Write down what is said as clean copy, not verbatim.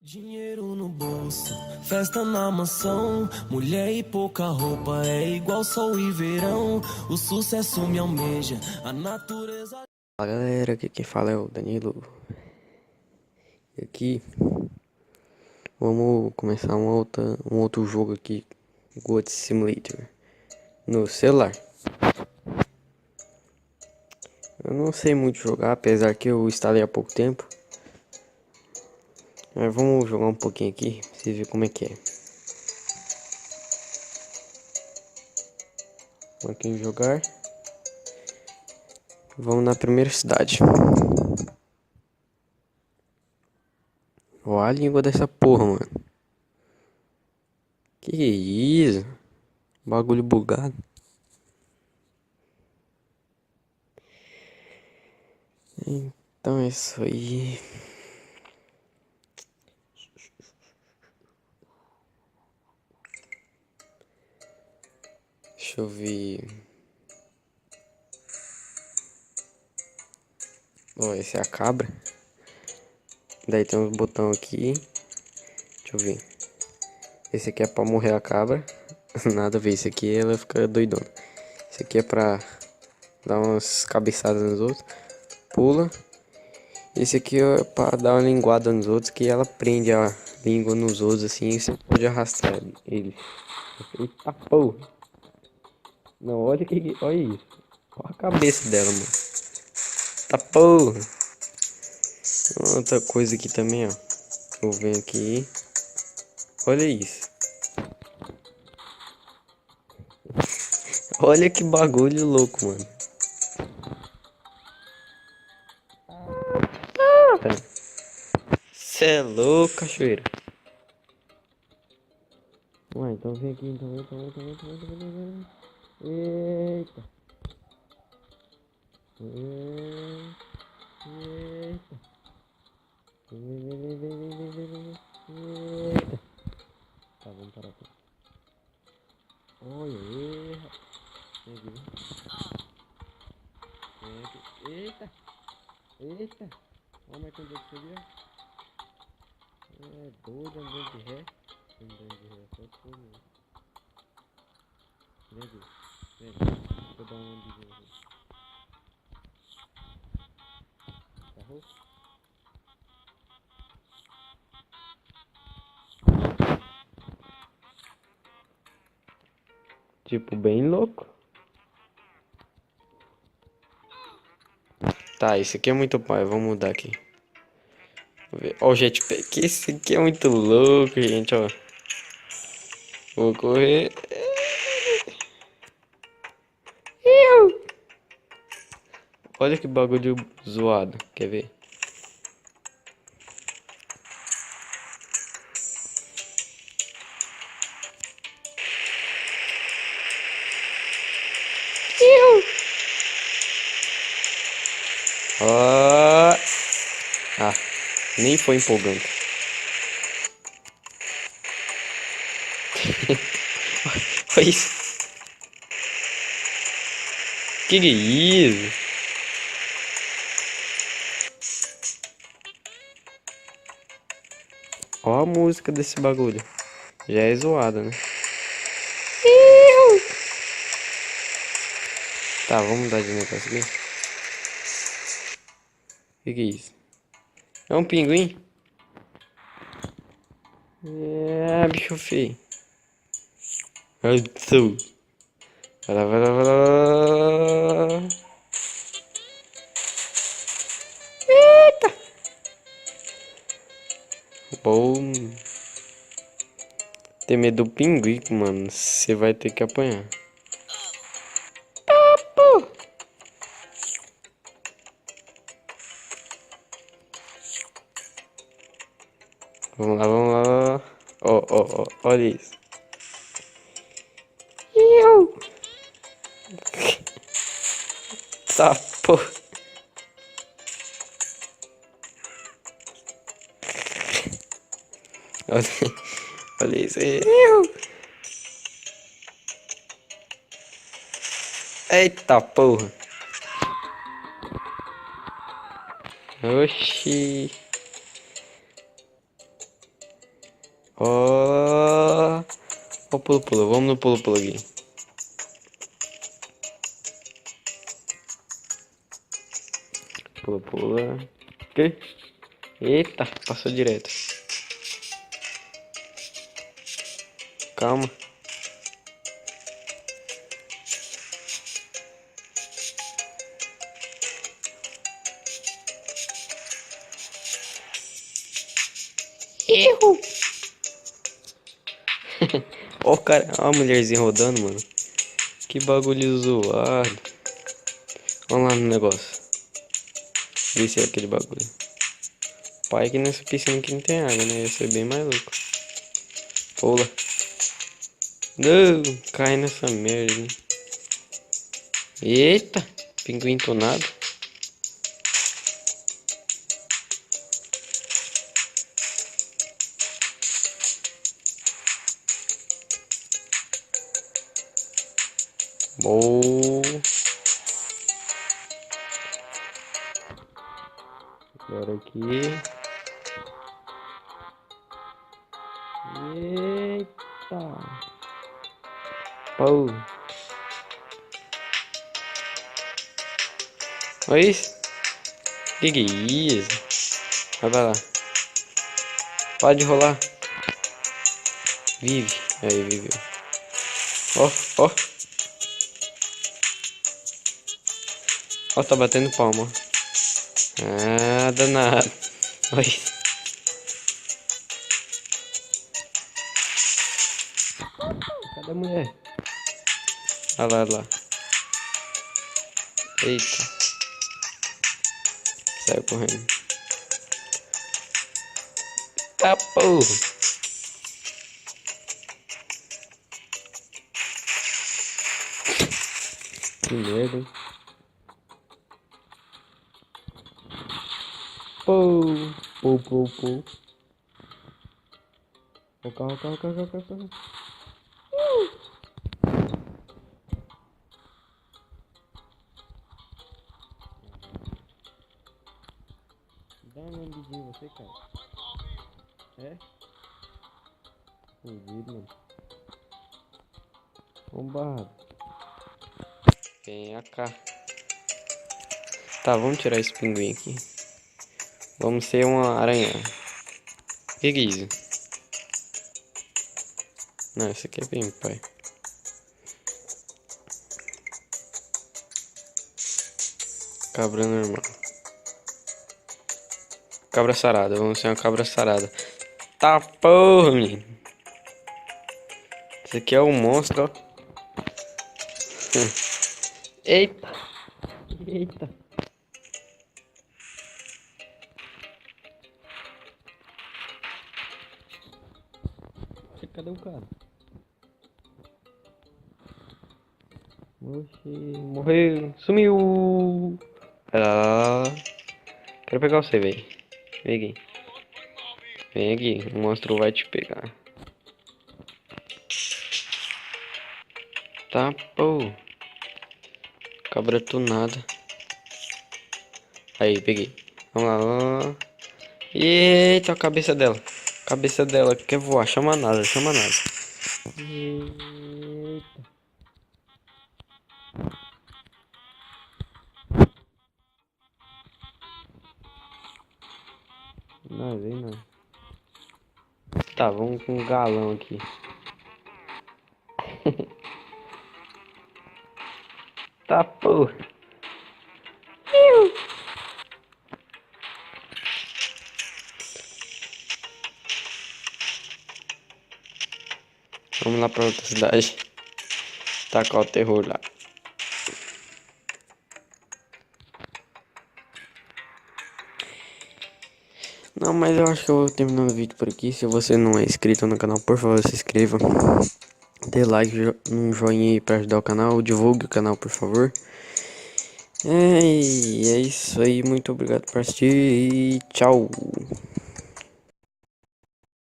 Dinheiro no bolso, festa na mansão, mulher e pouca roupa, é igual sol e verão, o sucesso me almeja, a natureza... Fala galera, aqui quem fala é o Danilo. E aqui vamos começar um outro jogo aqui, Goat Simulator, no celular. Eu não sei muito jogar, apesar que eu instalei há pouco tempo. Mas vamos jogar um pouquinho aqui, pra vocês verem como é que é. Vamos aqui em jogar. Vamos na primeira cidade. Olha a língua dessa porra, mano. Que isso? Bagulho bugado. Então é isso aí. Deixa eu ver. Ó, esse é a cabra. Daí tem uns botão aqui. Deixa eu ver. Esse aqui é pra morrer a cabra. Nada a ver. Esse aqui ela fica doidona. Esse aqui é pra dar umas cabeçadas nos outros. Pula. Esse aqui é pra dar uma linguada nos outros. Que ela prende a língua nos outros assim. E você pode arrastar ele. Eita porra. Não, olha que. Olha isso. Olha a cabeça dela, mano. Tá porra. Outra coisa aqui também, ó. Eu venho aqui. Olha isso. Olha que bagulho louco, mano. Cê é louco, cachoeira. Ué, então vem aqui, então vem. Eita. Eita. Eita. Tá, vamos parar aqui. Olha aí. Vem aqui. Eita. Eita. Olha mais que eu cheguei. É doido andando de ré. Andando de ré, só por mim. Vem aqui. Vem aqui. Vou dar uma andinha aqui. Carro? Tipo, bem louco. Tá, esse aqui é muito pai. Vamos mudar aqui. Ó, o jetpack. Esse aqui é muito louco, gente, ó. Vou correr. Olha que bagulho zoado. Quer ver? Ó. Ah, nem foi empolgante. Olha isso. Que é isso? Ó a música desse bagulho. Já é zoada, né? Tá, vamos mudar de negócio aqui. Que é isso? É um pinguim? É, bicho feio. Vai lá, vai lá, vai lá. Bom. Tem medo do pinguim, mano. Você vai ter que apanhar. Vamos lá, vamos lá. Ó, ó, ó. Olha isso. Tá, pô. Olha, olha isso aí. Eita porra. Oxi. Ó. Ó o pulo-pulo. Vamos no pulo-pulo aqui. Pula-pula. Que? Eita, passou direto. Calma. Erro! Ó o cara, ó a mulherzinha rodando, mano. Que bagulho zoado. Vamos lá no negócio. Ver se é aquele bagulho. Pai que nessa piscina aqui não tem água, né? Ia ser bem mais louco. Pula. Não, cai nessa merda, hein? Eita, pinguim tonado. Boa. Agora aqui. Eita. Pô. Olha isso. Que é isso? Vai lá. Pode rolar. Vive. Aí, viveu. Ó, ó. Ó, tá batendo palma. Ah, danado. Olha isso. Cadê a mulher? Olha lá, olha lá. Eita. Saiu correndo. Tá, porra. Que merda, hein? Pô. Pô, pô, pô. O carro, carro, carro, carro, carro. Dá uma lambidinha em você, cara. É? Duvido, mano. Bombado. Vem cá. Tá, vamos tirar esse pinguim aqui. Vamos ser uma aranha. Que é isso? Não, esse aqui é bem pai. Cabra normal. Cabra sarada, vamos ser uma cabra sarada. Tá porra, menino. Esse aqui é um monstro, ó. Eita. Eita. Cadê o cara? Oxi, morreu. Sumiu. Ah, quero pegar você, velho. Vem aqui. Vem aqui, o monstro vai te pegar. Tá, pô. Cabra tunada. Aí, peguei. Vamos lá, vamos lá. Eita, a cabeça dela. Cabeça dela quer voar. Chama nada, chama nada. Eita. Não, vem não. Tá, vamos com um galão aqui. Tá, pô. Vamos lá pra outra cidade. Tacar o terror lá. Não, mas eu acho que eu vou terminando o vídeo por aqui. Se você não é inscrito no canal, por favor, se inscreva. Dê like, um joinha aí pra ajudar o canal. Divulgue o canal, por favor. É isso aí. Muito obrigado por assistir e tchau.